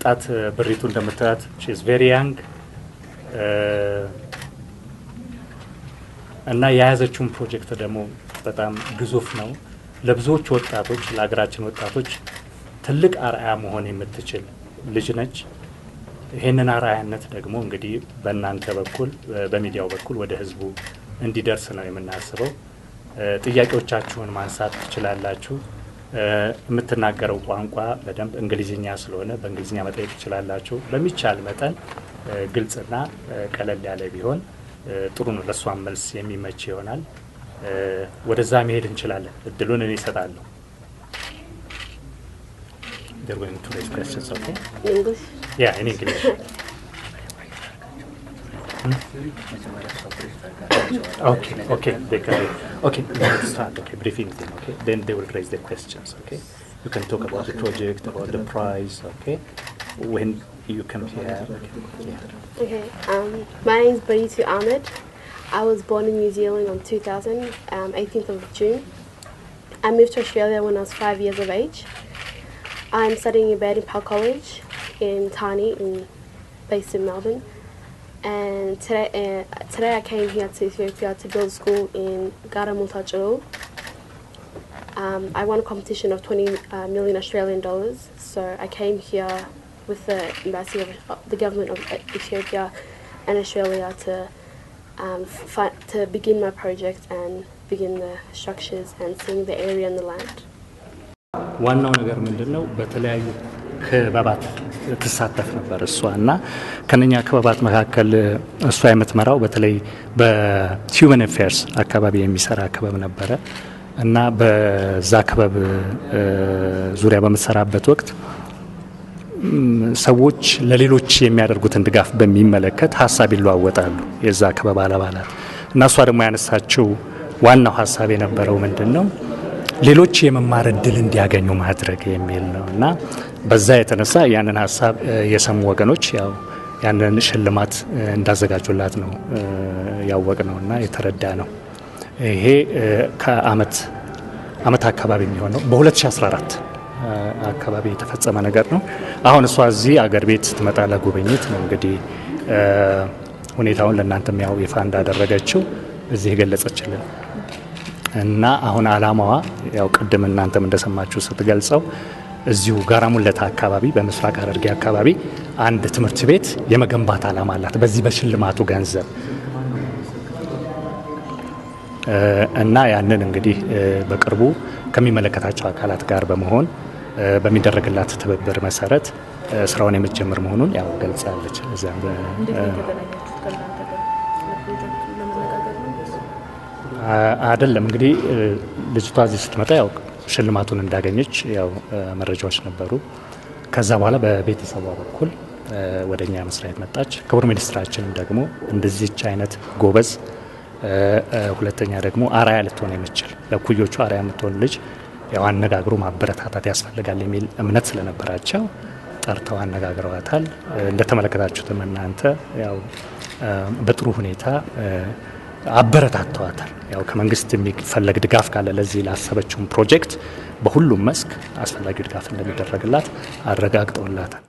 ወጣት ብሪቱ እንደምታዩት she is very young እና የያዘችውን ፕሮጀክት ደግሞ በጣም ግዙፍ ነው ለብዙዎች ወጣቶች ለሀገራችን ወጣቶች ትልቅ አርአያ መሆን የምትችል ልጅ ነች ይሄንን አርአያነት ደግሞ እንግዲህ በእናንተ በኩል በሚዲያው በኩል ወደ ህዝቡ እንዲደርስ ነው የምናስበው ጥያቄዎቻችሁን ማንሳት ትችላላችሁ የምትናገረው ቋንቋ በደንብ እንግሊዝኛ ስለሆነ በእንግሊዝኛ መጠየቅ ትችላላችሁ በሚቻል መጠን ግልጽና ቀለል ያለ ቢሆን ጥሩ ነው ለሷም መልስ የሚመች ይሆናል ወደዛ መሄድ እንችላለን እድሉን እኔ እሰጣለሁ They're going to raise questions, okay? English? Yeah, in English. Okay, they can. Okay, let's start. Okay, briefing them. Okay, then they will raise their questions. Okay, you can talk about the project, about the prize. Okay, when you come here. Okay. My name is Baritu Ahmed. I was born in New Zealand on 2000, 18th of June. I moved to Australia when I was 5 years of age. I'm studying at Baden Powell College in Tani, based in Melbourne. And today I came here to Ethiopia to build a school in Garamultajuru. I won a competition of 20 million Australian dollars. So I came here with the embassy of the government of Ethiopia and Australia to begin my project and begin the structures and seeing the area and the land. ዋናው ነገር ምንድነው በተለያዩ ክበባት ተሳተፍ ነበር እሷና ከነኛ ክበባት መካከል እሷ የምትመራው በተለይ በሂውመን አፌርስ አካባቢ የሚሰራ ክበብ ነበር እና በዛ ክበብ ዙሪያ በመሰራበት ወቅት ሰዎች ለሌሎች የሚያደርጉትን ድጋፍ በሚመለከት ሐሳብ ይለዋወጣሉ የዛ ክበብ አባላት እና እሷ ደግሞ ያነሳችው ዋናው ሐሳብ የነበረው ምንድነው ሌሎች የመማር እድል እንዲያገኙ ማድረግ የሚል ነውና በዛ የተነሳ ያንን ሐሳብ የሰሙ ወገኖች ያው ያንን ሽልማት እንዳዘጋጁላት ነው ያወቅነውና የተረዳ ነው ይሄ ከአመት አካባቢ የሚሆነው በ2014 አካባቢ የተፈጸመ ነገር ነው አሁን እሷ እዚህ አገር ቤት ስትመጣ ለጉብኝት ነው እንግዲህ ሁኔታውን ለእናንተም ያው ይፋ እንዳደረገችው እዚህ ገለጸችልን እና አሁን አላማዋ ያው ቀደም እናንተም እንደሰማችሁ ስትገልጸው እዚሁ ጋራሙለታ አካባቢ በመስራቅ ሐረርጌ አካባቢ አንድ ትምህርት ቤት የመገንባት አላማ አላት በዚህ በሽልማቱ ገንዘብ እና ያንን እንግዲህ በቅርቡ ከሚመለከታቸው አካላት ጋር በመሆን በሚደረግላት ትብብር መሰረት ስራውን የምትጀምር መሆኑን ያው ገልጻለች እዛም አይደለም እንግዲህ ልጅቷ እዚህ ስትመጣ ያው ሽልማቱን እንዳገኘች ያው መረጃዎች ነበሩ ከዛ በኋላ በቤተሰቧ በኩል ወደኛ መስሪያ ቤት መጣች ክቡር ሚኒስትራችንም ደግሞ እንደዚህች አይነት ጎበዝ ሁለተኛ ደግሞ አርአያ ልትሆን የምትችል ለኩዮቹ አርአያ የምትሆን ልጅ ያው አነጋግሮ ማበረታታት ያስፈልጋል የሚል እምነት ስለነበራቸው ጠርተው አነጋግረዋታል እንደተመለከታችሁትም እናንተ ያው በጥሩ ሁኔታ አበረታተዋታል ያው ከመንግስት የሚፈለግ ድጋፍ ካለ ለዚህ ላሰበችው ፕሮጀክት በሁሉም መስክ አስፈላጊ ድጋፍ እንደሚደረግላት አረጋግጠውላታል